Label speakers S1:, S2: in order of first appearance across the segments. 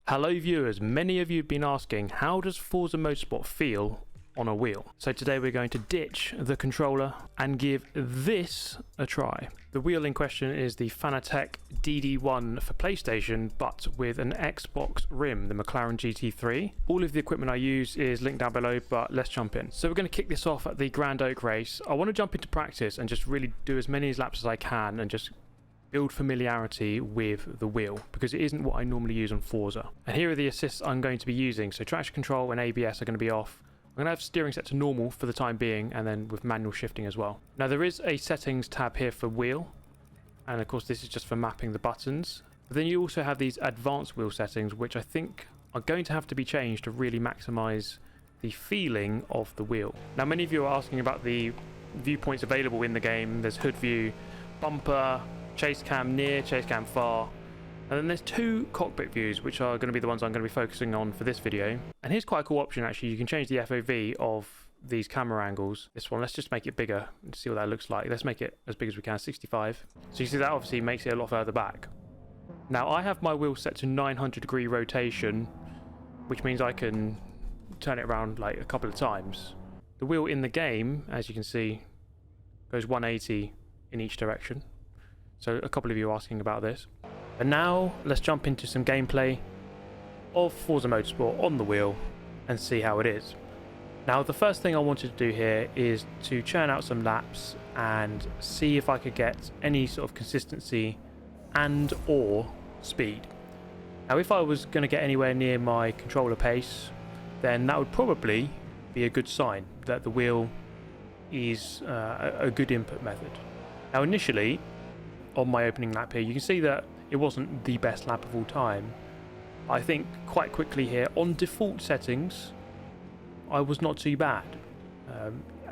S1: Hello viewers, many of you have been asking how does Forza Motorsport feel on a wheel? So today we're going to ditch the controller and give this a try. The wheel in question is the FANATEC DD1 for PlayStation, but with an Xbox rim, the McLaren GT3. All of the equipment I use is linked down below, but let's jump in. So we're going to kick this off at the Grand Oak race. I want to jump into practice and just really do as many laps as I can and just build familiarity with the wheel, because it isn't what I normally use on Forza. And here are the assists I'm going to be using. So traction control and ABS are going to be off. I'm going to have steering set to normal for the time being, and then with manual shifting as well. Now there is a settings tab here for wheel, and of course this is just for mapping the buttons. But then you also have these advanced wheel settings, which I think are going to have to be changed to really maximize the feeling of the wheel. Now many of you are asking about the viewpoints available in the game. There's hood view, bumper, chase cam near, chase cam far, and then there's two cockpit views, which are going to be the ones I'm going to be focusing on for this video. And here's quite a cool option actually. You can change the FOV of these camera angles. This one, let's just make it bigger and see what that looks like. Let's make it as big as we can, 65. So you see that obviously makes it a lot further back. Now I have my wheel set to 900-degree rotation, which means I can turn it around like a couple of times. The wheel in the game, as you can see, goes 180 in each direction. So a couple of you are asking about this. And now let's jump into some gameplay of Forza Motorsport on the wheel and see how it is. Now the first thing I wanted to do here is to churn out some laps and see if I could get any sort of consistency and or speed. Now if I was going to get anywhere near my controller pace, then that would probably be a good sign that the wheel is a good input method. Now initially, on my opening lap here, you can see that it wasn't the best lap of all time. I think quite quickly here, on default settings, I was not too bad.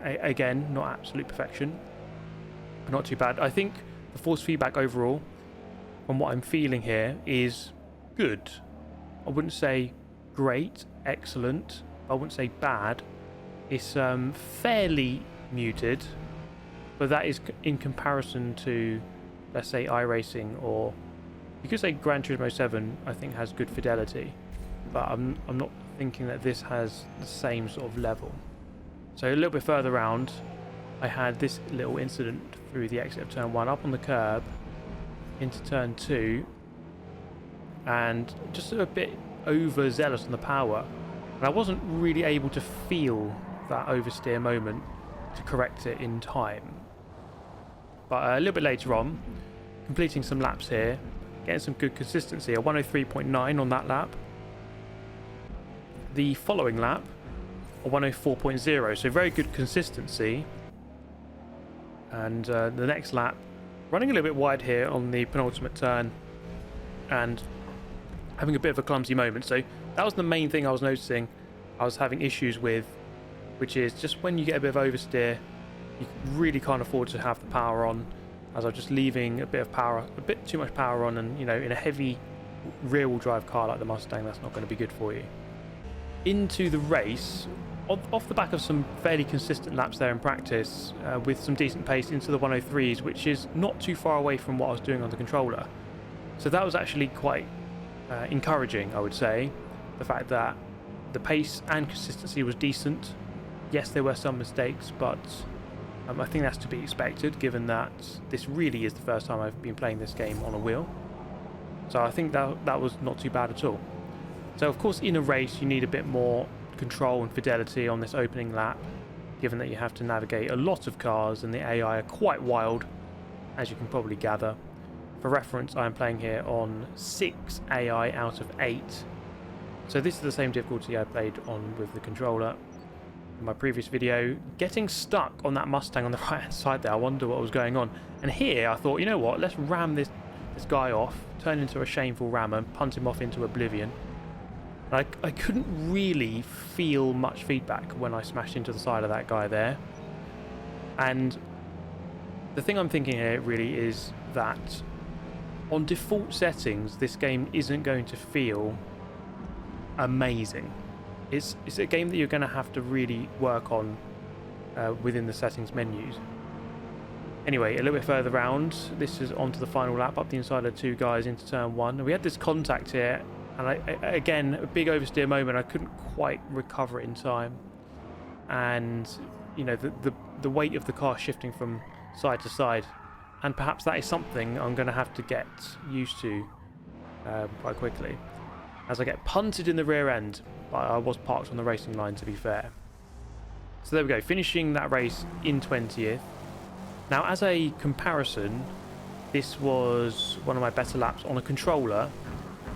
S1: Again, not absolute perfection, but not too bad. I think the force feedback overall, from what I'm feeling here, is good. I wouldn't say great, excellent. I wouldn't say bad. It's fairly muted, but that is in comparison to, let's say, iRacing, or you could say Gran Turismo 7 I think has good fidelity, but I'm not thinking that this has the same sort of level. So a little bit further round, I had this little incident through the exit of turn 1 up on the curb into turn 2, and just a bit overzealous on the power, and I wasn't really able to feel that oversteer moment to correct it in time. But a little bit later on, completing some laps here, getting some good consistency, a 103.9 on that lap. The following lap, a 104.0, so very good consistency. And the next lap, running a little bit wide here on the penultimate turn and having a bit of a clumsy moment. So that was the main thing I was noticing I was having issues with, which is just when you get a bit of oversteer, you really can't afford to have the power on, as I'm just leaving a bit of power, a bit too much power on, and you know, in a heavy rear-wheel drive car like the Mustang, that's not going to be good for you. Into the race, off the back of some fairly consistent laps there in practice, with some decent pace into the 103s, which is not too far away from what I was doing on the controller. So that was actually quite encouraging, I would say. The fact that the pace and consistency was decent. Yes, there were some mistakes, but I think that's to be expected, given that this really is the first time I've been playing this game on a wheel. So I think that was not too bad at all. So of course in a race you need a bit more control and fidelity on this opening lap, given that you have to navigate a lot of cars and the AI are quite wild, as you can probably gather. For reference, I am playing here on 6 AI out of 8. So this is the same difficulty I played on with the controller in my previous video. Getting stuck on that Mustang on the right hand side there, I wonder what was going on. And here I thought, you know what, let's ram this guy off, turn into a shameful rammer, punt him off into oblivion. And I couldn't really feel much feedback when I smashed into the side of that guy there. And the thing I'm thinking here really is that on default settings, this game isn't going to feel amazing. It's a game that you're going to have to really work on within the settings menus. Anyway, a little bit further round, this is onto the final lap, up the inside of 2 guys into turn 1. And we had this contact here And again, a big oversteer moment, I couldn't quite recover it in time. And, you know, the weight of the car shifting from side to side. And perhaps that is something I'm going to have to get used to quite quickly. As I get punted in the rear end, but I was parked on the racing line, to be fair. So there we go, finishing that race in 20th. Now, as a comparison, this was one of my better laps on a controller,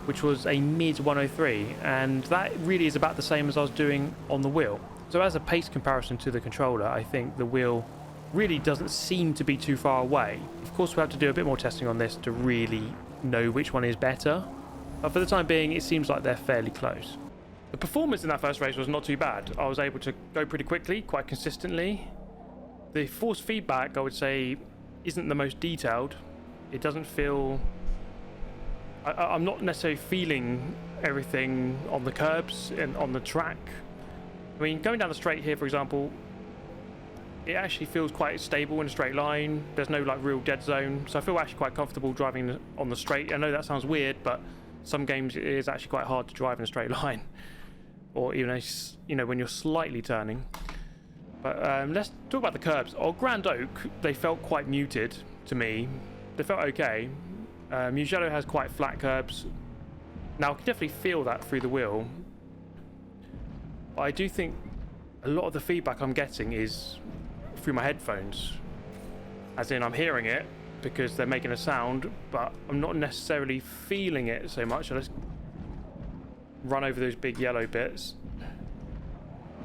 S1: which was a mid 103, and that really is about the same as I was doing on the wheel. So as a pace comparison to the controller, I think the wheel really doesn't seem to be too far away. Of course, we'll have to do a bit more testing on this to really know which one is better, but for the time being, it seems like they're fairly close. The performance in that first race was not too bad. I was able to go pretty quickly, quite consistently. The force feedback, I would say, isn't the most detailed. It doesn't feel... I'm not necessarily feeling everything on the curbs and on the track. I mean, going down the straight here, for example, it actually feels quite stable in a straight line. There's no like real dead zone, so I feel actually quite comfortable driving on the straight. I know that sounds weird, but some games it is actually quite hard to drive in a straight line, or even you know, when you're slightly turning. But let's talk about the curbs. On Grand Oak, they felt quite muted to me. They felt okay. Mugello has quite flat curbs. Now I can definitely feel that through the wheel. But I do think a lot of the feedback I'm getting is through my headphones. As in, I'm hearing it because they're making a sound, but I'm not necessarily feeling it so much. So let's run over those big yellow bits.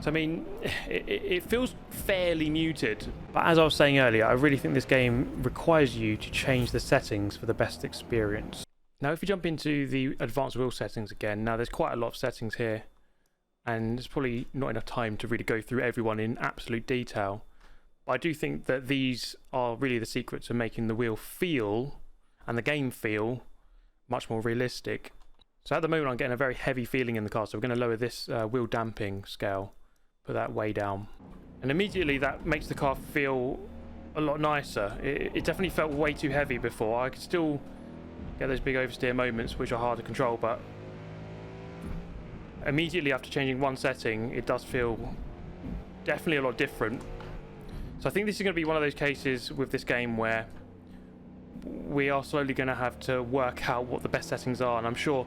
S1: So I mean, it feels fairly muted. But as I was saying earlier, I really think this game requires you to change the settings for the best experience. Now if you jump into the advanced wheel settings again, now there's quite a lot of settings here, and there's probably not enough time to really go through everyone in absolute detail. But I do think that these are really the secret to making the wheel feel, and the game feel, much more realistic. So at the moment I'm getting a very heavy feeling in the car, so we're going to lower this wheel damping scale, put that way down. And immediately that makes the car feel a lot nicer. It definitely felt way too heavy before. I could still get those big oversteer moments which are hard to control, but immediately after changing one setting, it does feel definitely a lot different. So I think this is going to be one of those cases with this game where we are slowly going to have to work out what the best settings are, and I'm sure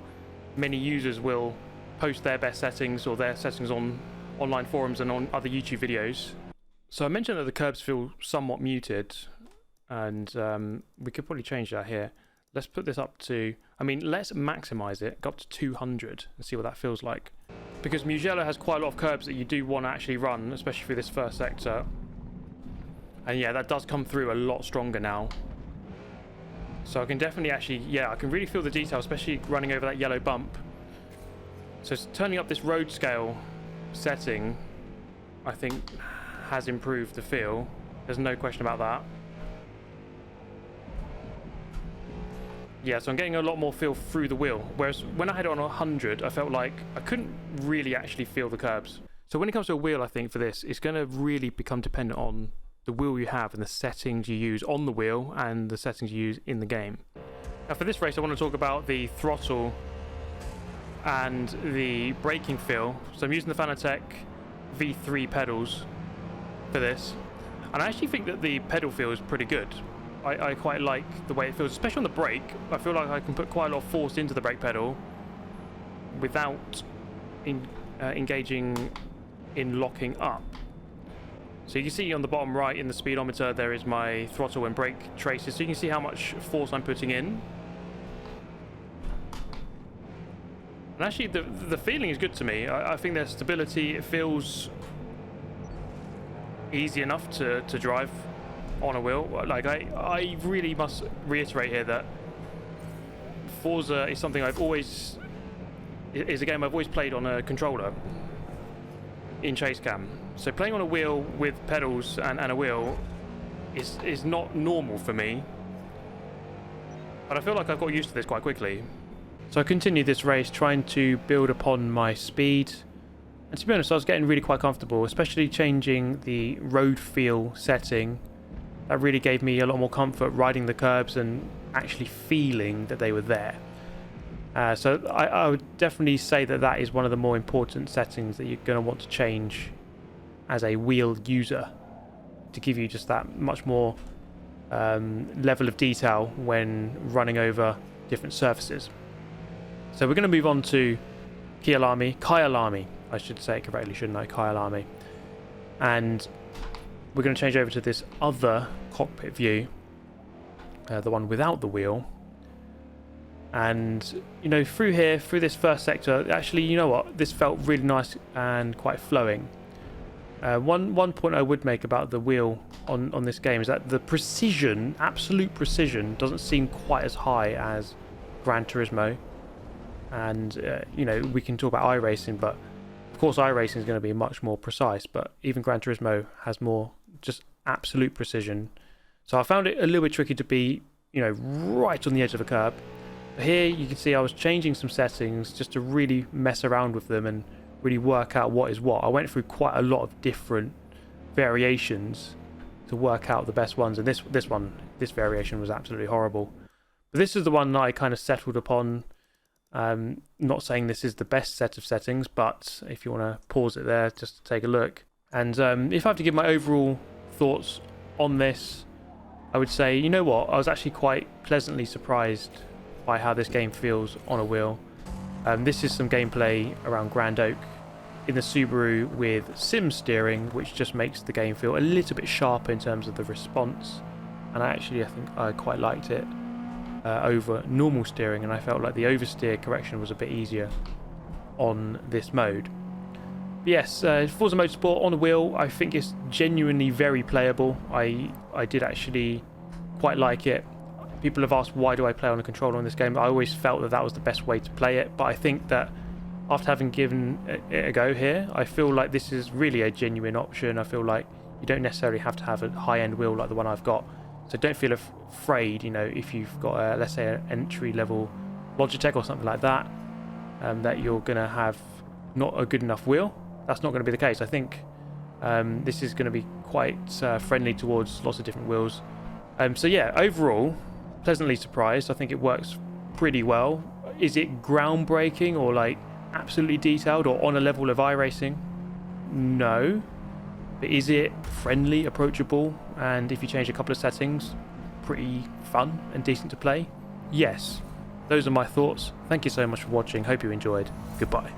S1: many users will post their best settings or their settings on online forums and on other YouTube videos. So I mentioned that the curbs feel somewhat muted, and we could probably change that here. Let's put this up to, I mean, let's maximize it, go up to 200 and see what that feels like. Because Mugello has quite a lot of curbs that you do want to actually run, especially for this first sector. And yeah, that does come through a lot stronger now. So I can definitely actually, yeah, I can really feel the detail, especially running over that yellow bump. So turning up this road scale setting, I think, has improved the feel. There's no question about that. Yeah, so I'm getting a lot more feel through the wheel. Whereas when I had it on 100, I felt like I couldn't really actually feel the curbs. So when it comes to a wheel, I think for this, it's going to really become dependent on the wheel you have and the settings you use on the wheel and the settings you use in the game. Now for this race, I want to talk about the throttle and the braking feel. So I'm using the FANATEC V3 pedals for this, and I actually think that the pedal feel is pretty good. I quite like the way it feels, especially on the brake. I feel like I can put quite a lot of force into the brake pedal without engaging in locking up. So you can see on the bottom right in the speedometer there is my throttle and brake traces, so you can see how much force I'm putting in. And actually the feeling is good to me. I think there's stability. It feels easy enough to drive on a wheel. Like I really must reiterate here that Forza is something is a game I've always played on a controller in chase cam. So playing on a wheel with pedals and a wheel is not normal for me. But I feel like I've got used to this quite quickly. So I continued this race trying to build upon my speed. And to be honest, I was getting really quite comfortable, especially changing the road feel setting. That really gave me a lot more comfort riding the curbs and actually feeling that they were there. So I would definitely say that is one of the more important settings that you're going to want to change as a wheel user, to give you just that much more level of detail when running over different surfaces. So we're going to move on to Kyalami, I should say it correctly, shouldn't I? Kyalami. And we're going to change over to this other cockpit view, the one without the wheel. And, you know, through this first sector, actually, you know what? This felt really nice and quite flowing. One point I would make about the wheel on this game is that the precision, absolute precision, doesn't seem quite as high as Gran Turismo. And, you know, we can talk about iRacing, but of course iRacing is going to be much more precise, but even Gran Turismo has more just absolute precision. So I found it a little bit tricky to be, you know, right on the edge of a curb. But here you can see I was changing some settings just to really mess around with them and really work out what is what. I went through quite a lot of different variations to work out the best ones, and this variation was absolutely horrible. But this is the one that I kind of settled upon. Not saying this is the best set of settings, but if you want to pause it there just to take a look. And if I have to give my overall thoughts on this, I would say, you know what, I was actually quite pleasantly surprised by how this game feels on a wheel. This is some gameplay around Grand Oak in the Subaru with sim steering, which just makes the game feel a little bit sharper in terms of the response. And I think I quite liked it over normal steering, and I felt like the oversteer correction was a bit easier on this mode. But yes, Forza Motorsport on a wheel, I think it's genuinely very playable. I did actually quite like it. People have asked, why do I play on a controller on this game? I always felt that was the best way to play it, but I think that after having given it a go here, I feel like this is really a genuine option. I feel like you don't necessarily have to have a high-end wheel like the one I've got. So don't feel afraid, you know, if you've got, let's say, an entry-level Logitech or something like that, that you're going to have not a good enough wheel. That's not going to be the case. I think this is going to be quite friendly towards lots of different wheels. So yeah, overall, pleasantly surprised. I think it works pretty well. Is it groundbreaking or like absolutely detailed or on a level of iRacing? No. But is it friendly, approachable, and if you change a couple of settings, pretty fun and decent to play? Yes. Those are my thoughts. Thank you so much for watching. Hope you enjoyed. Goodbye.